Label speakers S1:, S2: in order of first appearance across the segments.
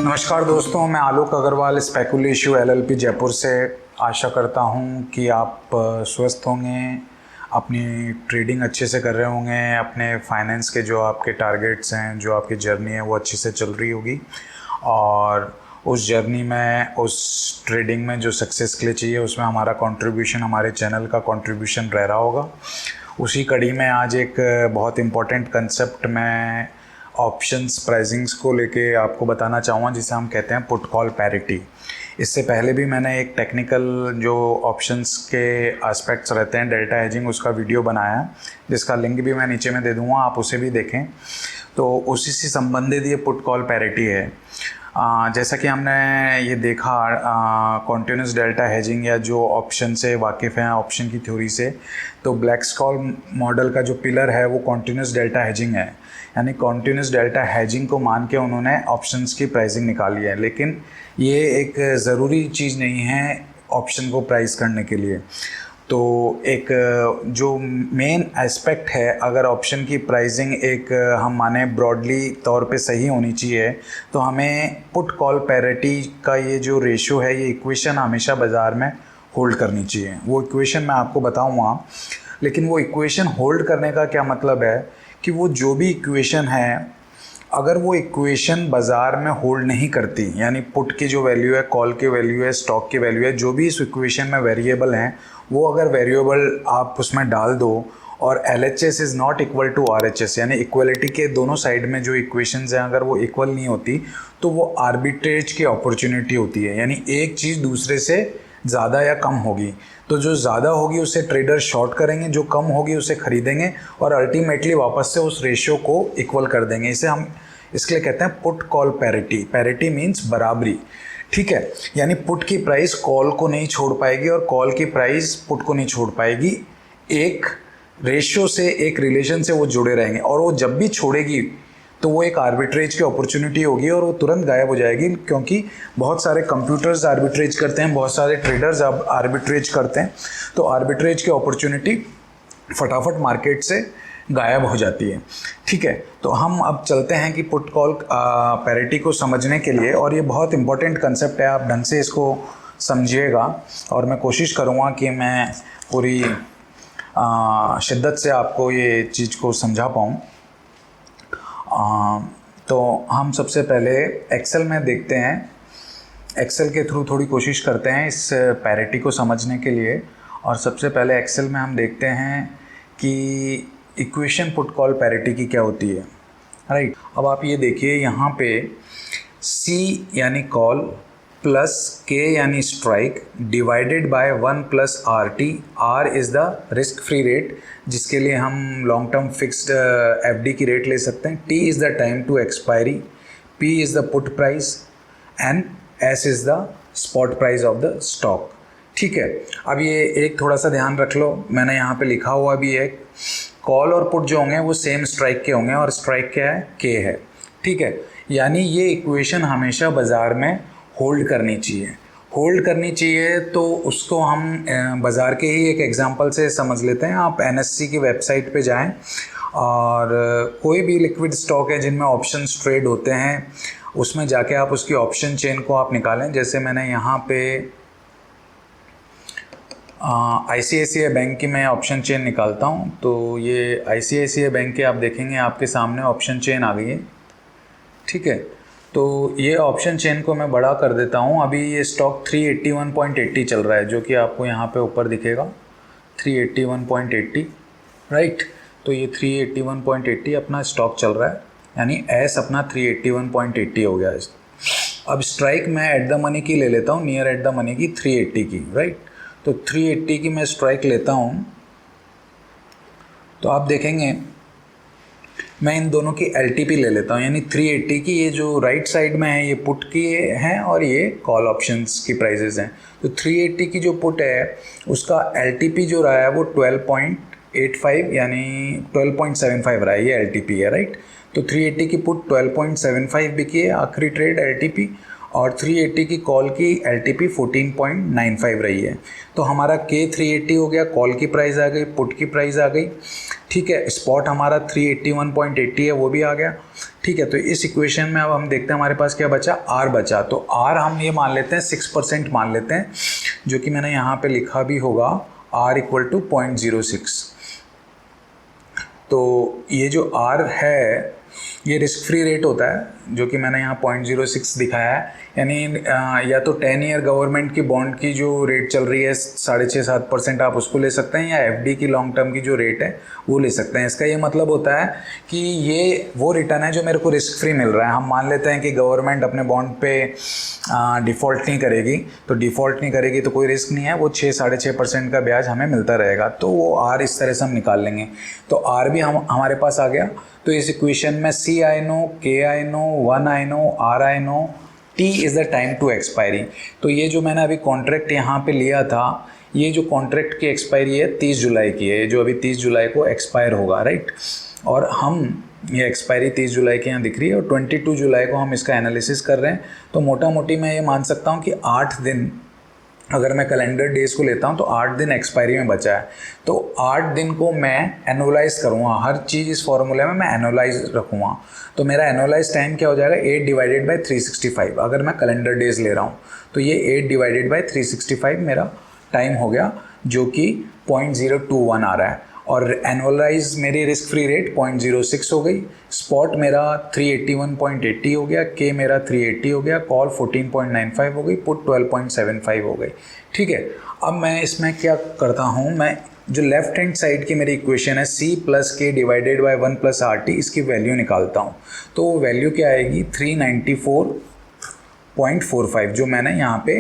S1: नमस्कार दोस्तों, मैं आलोक अग्रवाल स्पेकुलेशिव एलएलपी जयपुर से आशा करता हूं कि आप स्वस्थ होंगे, अपनी ट्रेडिंग अच्छे से कर रहे होंगे, अपने फाइनेंस के जो आपके टारगेट्स हैं, जो आपकी जर्नी है वो अच्छे से चल रही होगी और उस जर्नी में, उस ट्रेडिंग में जो सक्सेस के लिए चाहिए उसमें हमारा कंट्रीब्यूशन, हमारे चैनल का कंट्रीब्यूशन रह रहा होगा। उसी कड़ी में आज एक बहुत इम्पोर्टेंट कंसेप्ट मैं ऑप्शंस प्राइसिंग्स को लेके आपको बताना चाहूँगा, जिसे हम कहते हैं पुट कॉल पैरिटी। इससे पहले भी मैंने एक टेक्निकल जो ऑप्शंस के एस्पेक्ट्स रहते हैं, डेल्टा हेजिंग, उसका वीडियो बनाया जिसका लिंक भी मैं नीचे में दे दूँगा, आप उसे भी देखें। तो उसी से संबंधित ये पुट कॉल पैरिटी है। जैसा कि हमने ये देखा कॉन्टिन्यूस डेल्टा हेजिंग या जो ऑप्शन से वाकिफ़ हैं, ऑप्शन की थ्योरी से, तो ब्लैक-स्कॉल मॉडल का जो पिलर है वो कॉन्टिन्यूस डेल्टा हेजिंग है। यानी कॉन्टिन्यूस डेल्टा हेजिंग को मान के उन्होंने ऑप्शंस की प्राइसिंग निकाली है, लेकिन ये एक ज़रूरी चीज़ नहीं है ऑप्शन को प्राइस करने के लिए। तो एक जो मेन एस्पेक्ट है, अगर ऑप्शन की प्राइसिंग एक हम माने ब्रॉडली तौर पे सही होनी चाहिए, तो हमें पुट कॉल पैरिटी का ये जो रेशियो है, ये इक्वेशन हमेशा बाज़ार में होल्ड करनी चाहिए। वो इक्वेशन मैं आपको बताऊंगा, लेकिन वो इक्वेशन होल्ड करने का क्या मतलब है कि वो जो भी इक्वेशन है, अगर वो इक्वेशन बाज़ार में होल्ड नहीं करती, यानी पुट की जो वैल्यू है, कॉल की वैल्यू है, स्टॉक की वैल्यू है, जो भी इस इक्वेशन में वेरिएबल हैं, वो अगर वेरिएबल आप उसमें डाल दो और LHS is not equal to RHS, यानी इक्वलिटी के दोनों साइड में जो इक्वेशंस हैं अगर वो इक्वल नहीं होती, तो वो आर्बिट्रेज की अपॉर्चुनिटी होती है। यानी एक चीज़ दूसरे से ज़्यादा या कम होगी, तो जो ज़्यादा होगी उसे ट्रेडर शॉर्ट करेंगे, जो कम होगी उसे ख़रीदेंगे और अल्टीमेटली वापस से उस रेशियो को इक्वल कर देंगे। इसे हम इसके लिए कहते हैं put call parity. Parity means बराबरी, ठीक है। यानी पुट की प्राइस कॉल को नहीं छोड़ पाएगी और कॉल की प्राइस पुट को नहीं छोड़ पाएगी। एक रेशियो से, एक रिलेशन से वो जुड़े रहेंगे और वो जब भी छोड़ेगी तो वो एक आर्बिट्रेज की अपॉर्चुनिटी होगी और वो तुरंत गायब हो जाएगी, क्योंकि बहुत सारे कंप्यूटर्स आर्बिट्रेज करते हैं, बहुत सारे ट्रेडर्स अब आर्बिट्रेज करते हैं, तो आर्बिट्रेज की अपॉर्चुनिटी फटाफट मार्केट से गायब हो जाती है, ठीक है। तो हम अब चलते हैं कि पुट कॉल पैरिटी को समझने के लिए, और ये बहुत इंपॉर्टेंट कंसेप्ट है, आप ढंग से इसको समझिएगा और मैं कोशिश करूँगा कि मैं पूरी शिद्दत से आपको ये चीज़ को समझा पाऊँ। तो हम सबसे पहले एक्सेल में देखते हैं, एक्सेल के थ्रू थोड़ी कोशिश करते हैं इस पैरिटी को समझने के लिए। और सबसे पहले एक्सेल में हम देखते हैं कि इक्वेशन पुट कॉल पैरिटी की क्या होती है, राइट। अब आप ये देखिए, यहाँ पे C यानी कॉल प्लस K यानी strike divided by 1 plus RT। R is the risk free rate, जिसके लिए हम लॉन्ग टर्म फिक्स्ड FD की रेट ले सकते हैं। T is the time to expiry, P is the put price and S is the spot price of the stock, ठीक है। अब ये एक थोड़ा सा ध्यान रख लो, मैंने यहाँ पे लिखा हुआ भी है, कॉल और पुट जो होंगे वो सेम स्ट्राइक के होंगे और स्ट्राइक क्या है, K है, ठीक है। यानी ये इक्वेशन हमेशा बाज़ार में होल्ड करनी चाहिए। होल्ड करनी चाहिए तो उसको हम बाज़ार के ही एक एग्जांपल से समझ लेते हैं। आप NSE की वेबसाइट पे जाएं और कोई भी लिक्विड स्टॉक है जिनमें ऑप्शंस ट्रेड होते हैं, उसमें जाके आप उसकी ऑप्शन चेन को आप निकालें। जैसे मैंने यहाँ पे ICICI बैंक की मैं ऑप्शन चेन निकालता हूँ, तो ये ICICI बैंक के आप देखेंगे आपके सामने ऑप्शन चेन आ गई है, ठीक है। तो ये ऑप्शन चेन को मैं बड़ा कर देता हूँ। अभी ये स्टॉक 381.80 चल रहा है, जो कि आपको यहाँ पे ऊपर दिखेगा 381.80, राइट। तो ये 381.80 अपना स्टॉक चल रहा है, यानी S अपना 381.80 हो गया। अब स्ट्राइक मैं एट द मनी की ले लेता हूँ, नियर एट द मनी की 380 की, राइट। तो 380 की मैं स्ट्राइक लेता हूँ, तो आप देखेंगे मैं इन दोनों की LTP ले लेता हूँ, यानी 380 की ये जो राइट साइड में है ये पुट की हैं और ये कॉल ऑप्शंस की प्राइजेज़ हैं। तो 380 की जो पुट है उसका LTP जो रहा है वो 12.85 यानी 12.75 रहा है, ये LTP है, राइट। तो 380 की पुट 12.75 बिकी है, आखिरी ट्रेड LTP, और 380 की कॉल की LTP 14.95 रही है। तो हमारा K 380 हो गया, कॉल की प्राइस आ गई, पुट की प्राइस आ गई, ठीक है। स्पॉट हमारा 381.80 है, वो भी आ गया, ठीक है। तो इस इक्वेशन में अब हम देखते हैं हमारे पास क्या बचा, R बचा। तो R हम ये मान लेते हैं 6% मान लेते हैं, जो कि मैंने यहाँ पे लिखा भी होगा, R इक्वल टू 0.06। तो ये जो R है ये रिस्क फ्री रेट होता है, जो कि मैंने यहाँ 0.06 दिखाया है। यानी या तो 10 ईयर गवर्नमेंट की बॉन्ड की जो रेट चल रही है 6.5-7% आप उसको ले सकते हैं, या FD की लॉन्ग टर्म की जो रेट है वो ले सकते हैं। इसका ये मतलब होता है कि ये वो रिटर्न है जो मेरे को रिस्क फ्री मिल रहा है। हम मान लेते हैं कि गवर्नमेंट अपने बॉन्ड पे डिफ़ॉल्ट नहीं करेगी, तो डिफ़ॉल्ट नहीं करेगी तो कोई रिस्क नहीं है, वो 6-6.5% का ब्याज हमें मिलता रहेगा। तो वो R इस तरह से हम निकाल लेंगे। तो R भी हमारे पास आ गया। तो इस इक्वेशन में C I know, K I know, 1 I know, R I know, T is the time to expiry. तो ये जो मैंने अभी कॉन्ट्रैक्ट यहाँ पे लिया था, ये जो कॉन्ट्रैक्ट की एक्सपायरी है 30 जुलाई की है, जो अभी 30 जुलाई को एक्सपायर होगा, राइट। और हम ये एक्सपायरी 30 जुलाई की यहाँ दिख रही है और 22 जुलाई को हम इसका एनालिसिस कर रहे हैं। तो मोटा मोटी मैं ये मान सकता हूँ कि 8 दिन, अगर मैं कैलेंडर डेज को लेता हूँ तो 8 दिन एक्सपायरी में बचा है। तो 8 दिन को मैं एनुअलाइज करूँगा, हर चीज़ इस फॉर्मूले में मैं एनुअलाइज रखूँगा। तो मेरा एनुअलाइज टाइम क्या हो जाएगा, 8 डिवाइडेड बाई 365। अगर मैं कैलेंडर डेज ले रहा हूँ तो ये 8 डिवाइडेड बाई 365 मेरा टाइम हो गया, जो कि 0.021 आ रहा है। और एनुअलाइज मेरी रिस्क फ्री रेट 0.06 हो गई, स्पॉट मेरा 381.80 हो गया, के मेरा 380 हो गया, कॉल 14.95 हो गई, पुट 12.75 हो गई, ठीक है। अब मैं इसमें क्या करता हूँ, मैं जो लेफ्ट हैंड साइड की मेरी इक्वेशन है C प्लस के डिवाइडेड बाई 1 प्लस RT, इसकी वैल्यू निकालता हूँ। तो वो वैल्यू क्या आएगी, 394.45, जो मैंने यहाँ पे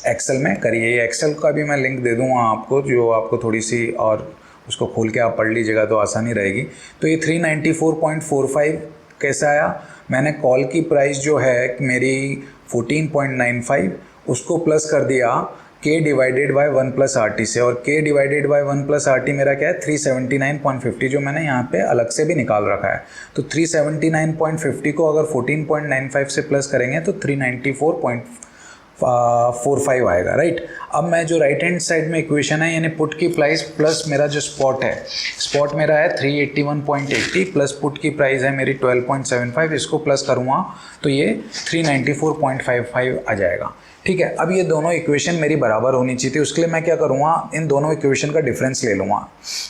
S1: एक्सेल में करी है। ये एक्सेल का भी मैं लिंक दे दूँगा आपको, जो आपको थोड़ी सी और उसको खोल के आप पढ़ लीजिएगा तो आसानी रहेगी। तो ये 394.45 कैसे आया, मैंने कॉल की प्राइस जो है मेरी 14.95 उसको प्लस कर दिया K divided by 1 plus RT से, और K divided by 1 plus RT मेरा क्या है 379.50, जो मैंने यहाँ पे अलग से भी निकाल रखा है। तो 379.50 को अगर 14.95 से प्लस करेंगे तो 394.45 आएगा, राइट। अब मैं जो राइट हैंड साइड में इक्वेशन है, यानी पुट की प्राइस प्लस मेरा जो स्पॉट है, स्पॉट मेरा है 381.80 प्लस पुट की प्राइस है मेरी 12.75, इसको प्लस करूँगा तो ये 394.55 आ जाएगा, ठीक है। अब ये दोनों इक्वेशन मेरी बराबर होनी चाहिए थी, उसके लिए मैं क्या करूँगा, इन दोनों इक्वेशन का डिफरेंस ले लूँगा,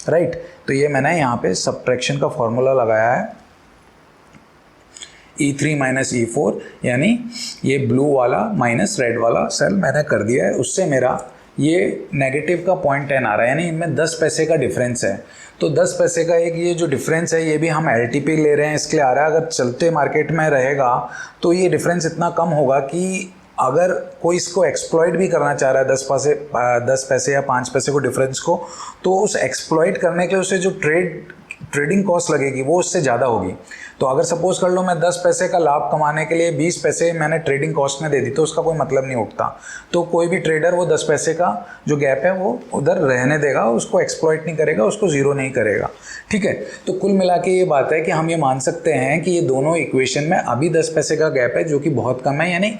S1: राइट। तो ये मैंने यहाँ पे सब्ट्रैक्शन का फॉर्मूला लगाया है, E3 माइनस E4, यानी ये ब्लू वाला माइनस रेड वाला सेल मैंने कर दिया है, उससे मेरा ये नेगेटिव का 0.10 आ रहा है, यानी इनमें 10 पैसे का डिफरेंस है। तो 10 पैसे का एक ये जो डिफरेंस है, ये भी हम LTP ले रहे हैं इसके लिए आ रहा है। अगर चलते मार्केट में रहेगा तो ये डिफरेंस इतना कम होगा कि अगर कोई इसको एक्सप्लॉइट भी करना चाह रहा है 10 पैसे या 5 पैसे को डिफरेंस को, तो उस एक्सप्लॉइट करने के लिए उसे जो ट्रेडिंग कॉस्ट लगेगी वो उससे ज़्यादा होगी। तो अगर सपोज कर लो मैं 10 पैसे का लाभ कमाने के लिए 20 पैसे मैंने ट्रेडिंग कॉस्ट में दे दी, तो उसका कोई मतलब नहीं उठता। तो कोई भी ट्रेडर वो 10 पैसे का जो गैप है वो उधर रहने देगा, उसको एक्सप्लॉइट नहीं करेगा, उसको ज़ीरो नहीं करेगा, ठीक है। तो कुल मिला के ये बात है कि हम ये मान सकते हैं कि ये दोनों इक्वेशन में अभी 10 पैसे का गैप है, जो कि बहुत कम है, यानी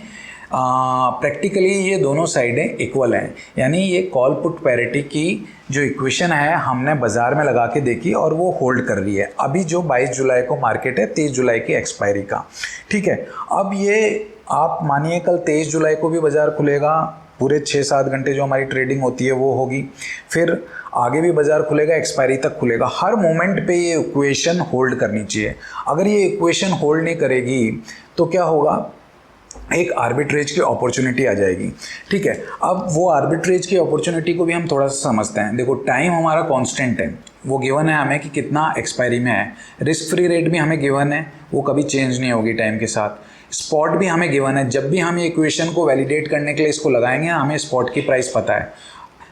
S1: प्रैक्टिकली ये दोनों साइडें इक्वल हैं। यानी ये कॉल पुट पैरिटी की जो इक्वेशन है हमने बाज़ार में लगा के देखी और वो होल्ड कर रही है। अभी जो 22 जुलाई को मार्केट है, 30 जुलाई की एक्सपायरी का, ठीक है। अब ये आप मानिए कल 23 जुलाई को भी बाज़ार खुलेगा, पूरे 6-7 घंटे जो हमारी ट्रेडिंग होती है वो होगी, फिर आगे भी बाज़ार खुलेगा, एक्सपायरी तक खुलेगा। हर मोमेंट पे ये इक्वेशन होल्ड करनी चाहिए। अगर ये इक्वेशन होल्ड नहीं करेगी तो क्या होगा, एक आर्बिट्रेज की अपॉर्चुनिटी आ जाएगी, ठीक है। अब वो आर्बिट्रेज की अपॉर्चुनिटी को भी हम थोड़ा सा समझते हैं। देखो, टाइम हमारा कांस्टेंट है, वो गिवन है हमें कि कितना एक्सपायरी में है। रिस्क फ्री रेट भी हमें गिवन है, वो कभी चेंज नहीं होगी टाइम के साथ। स्पॉट भी हमें गिवन है, जब भी हम ये इक्वेशन को वैलिडेट करने के लिए इसको लगाएंगे हमें स्पॉट की प्राइस पता है,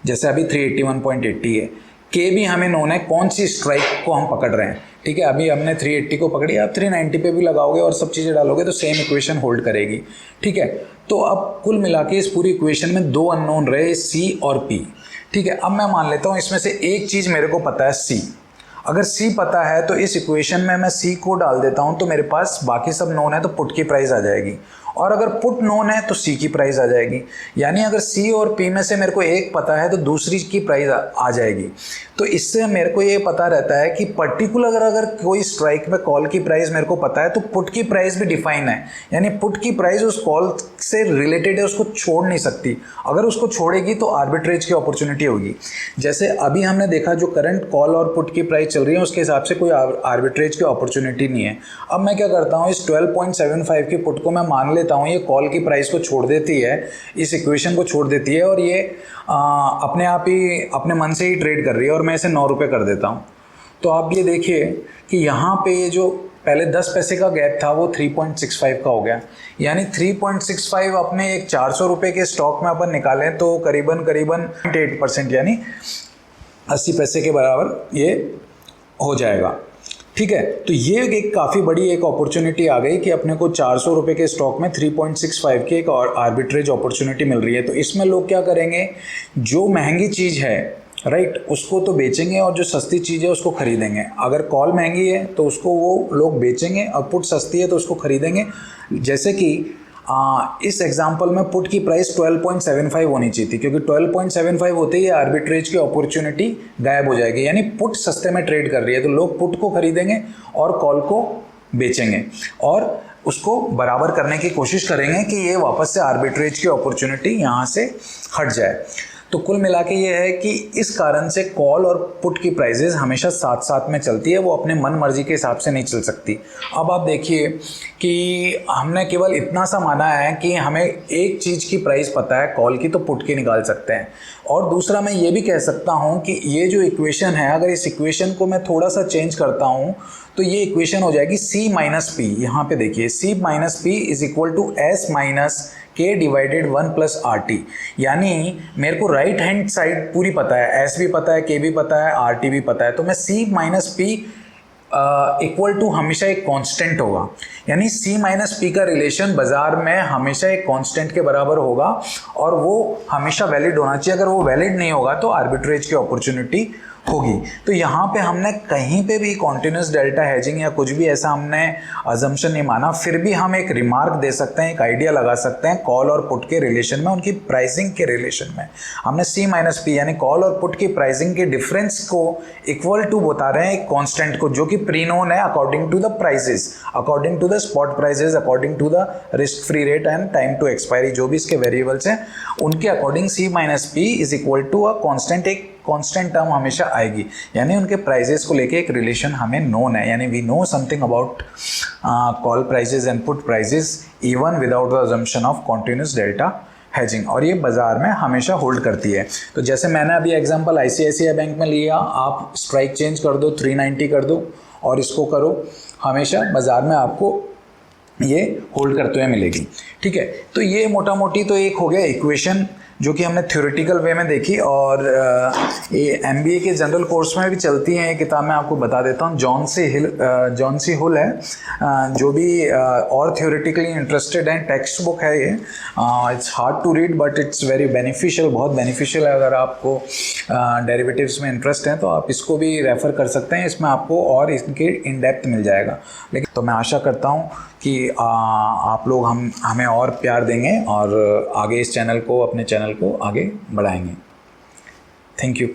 S1: जैसे अभी 381.80 है। के भी हमें नोन है, कौन सी स्ट्राइक को हम पकड़ रहे हैं, ठीक है। अभी हमने 380 को पकड़ी, आप 390 पे भी लगाओगे और सब चीज़ें डालोगे तो सेम इक्वेशन होल्ड करेगी, ठीक है। तो अब कुल मिला के इस पूरी इक्वेशन में 2 अननोन रहे, C और P, ठीक है। अब मैं मान लेता हूँ इसमें से एक चीज़ मेरे को पता है, C। अगर C पता है तो इस इक्वेशन में मैं C को डाल देता हूँ, तो मेरे पास बाकी सब नोन है, तो पुट की प्राइस आ जाएगी। और अगर पुट नोन है तो सी की प्राइस आ जाएगी। यानी अगर सी और पी में से मेरे को एक पता है तो दूसरी की प्राइस आ जाएगी। तो इससे मेरे को ये पता रहता है कि पर्टिकुलर अगर कोई स्ट्राइक में कॉल की प्राइस मेरे को पता है तो पुट की प्राइस भी डिफाइन है। यानी पुट की प्राइस उस कॉल से रिलेटेड है, उसको छोड़ नहीं सकती। अगर उसको छोड़ेगी तो आर्बिट्रेज की अपॉर्चुनिटी होगी। जैसे अभी हमने देखा जो करंट कॉल और पुट की प्राइस चल रही है उसके हिसाब से कोई आर्बिट्रेज की अपॉर्चुनिटी नहीं है। अब मैं क्या करता हूँ, इस 12.75 की पुट को मैं मान लेता हूँ ये कॉल की प्राइस को छोड़ देती है, इस इक्वेशन को छोड़ देती है और ये अपने आप ही अपने मन से ही ट्रेड कर रही है और मैं इसे 9 रुपये कर देता हूँ। तो आप ये देखिए कि यहाँ पे ये जो पहले 10 पैसे का गैप था वो 3.65 का हो गया। यानी 3.65 अपने एक 400 रुपये के स्टॉक में अपन निकालें तो करीबन 8% यानी 80 पैसे के बराबर ये हो जाएगा। ठीक है, तो ये एक काफ़ी बड़ी एक अपॉर्चुनिटी आ गई कि अपने को 400 रुपये के स्टॉक में 3.65 की एक और आर्बिट्रेज अपॉर्चुनिटी मिल रही है। तो इसमें लोग क्या करेंगे, जो महंगी चीज़ है राइट उसको तो बेचेंगे और जो सस्ती चीज़ है उसको खरीदेंगे। अगर कॉल महंगी है तो उसको वो लोग बेचेंगे और पुट सस्ती है तो उसको खरीदेंगे। जैसे कि इस एग्जांपल में पुट की प्राइस 12.75 होनी चाहिए थी, क्योंकि 12.75 होते ही आर्बिट्रेज की अपॉर्चुनिटी गायब हो जाएगी। यानी पुट सस्ते में ट्रेड कर रही है तो लोग पुट को खरीदेंगे और कॉल को बेचेंगे और उसको बराबर करने की कोशिश करेंगे कि ये वापस से आर्बिट्रेज की अपॉर्चुनिटी यहाँ से हट जाए। तो कुल मिला के ये है कि इस कारण से कॉल और पुट की प्राइजेस हमेशा साथ साथ में चलती है, वो अपने मन मर्जी के हिसाब से नहीं चल सकती। अब आप देखिए कि हमने केवल इतना सा माना है कि हमें एक चीज़ की प्राइस पता है कॉल की तो पुट की निकाल सकते हैं। और दूसरा मैं ये भी कह सकता हूँ कि ये जो इक्वेशन है, अगर इस इक्वेशन को मैं थोड़ा सा चेंज करता हूँ तो ये इक्वेशन हो जाएगी C माइनस पी। यहाँ पे देखिए C minus P is equal to S minus K divided 1 plus RT। यानी मेरे को राइट हैंड साइड पूरी पता है, S भी पता है, K भी पता है, RT भी पता है, तो मैं C minus P equal to हमेशा एक कांस्टेंट होगा। यानी C माइनस पी का रिलेशन बाजार में हमेशा एक कांस्टेंट के बराबर होगा और वो हमेशा वैलिड होना चाहिए। अगर वो वैलिड नहीं होगा तो आर्बिट्रेज की अपॉर्चुनिटी होगी। तो यहाँ पे हमने कहीं पे भी कॉन्टिन्यूस डेल्टा हेजिंग या कुछ भी ऐसा हमने अजम्पशन नहीं माना, फिर भी हम एक रिमार्क दे सकते हैं, एक आइडिया लगा सकते हैं कॉल और पुट के रिलेशन में, उनकी प्राइसिंग के रिलेशन में। हमने C माइनस पी यानी कॉल और पुट की प्राइसिंग के डिफरेंस को इक्वल टू बता रहे हैं एक कॉन्स्टेंट को, जो कि प्री नोन है according to the prices, according to the spot prices, according to the risk free rate and time to expiry, जो भी इसके वेरिएबल्स हैं उनके according C minus P is equal to a constant, एक constant term हमेशा आएगी। यानी उनके प्राइजेस को लेके एक रिलेशन हमें नोन है। यानी we know something about call prices and put prices even without the assumption of continuous delta hedging, और ये बाजार में हमेशा होल्ड करती है। तो जैसे मैंने अभी एग्जांपल ICICI बैंक में लिया, आप स्ट्राइक चेंज कर दो, 390 कर दो और इसको करो, हमेशा बाजार में आपको ये होल्ड करते हुए मिलेगी। ठीक है, तो ये मोटा मोटी तो एक हो गया इक्वेशन जो कि हमने थ्योरेटिकल वे में देखी, और ये MBA के जनरल कोर्स में भी चलती हैं। ये किताब मैं आपको बता देता हूँ, जॉन सी हुल है, जो भी और थ्योरेटिकली इंटरेस्टेड हैं, टेक्स्ट बुक है ये। It's hard to read but it's very beneficial, बहुत बेनिफिशियल है। अगर आपको डेरिवेटिव्स में इंटरेस्ट है तो आप इसको भी रेफ़र कर सकते हैं, इसमें आपको और इनके इन डेप्थ मिल जाएगा। लेकिन तो मैं आशा करता हूँ कि आप लोग हमें और प्यार देंगे और आगे इस चैनल को, अपने चैनल को आगे बढ़ाएंगे। Thank you.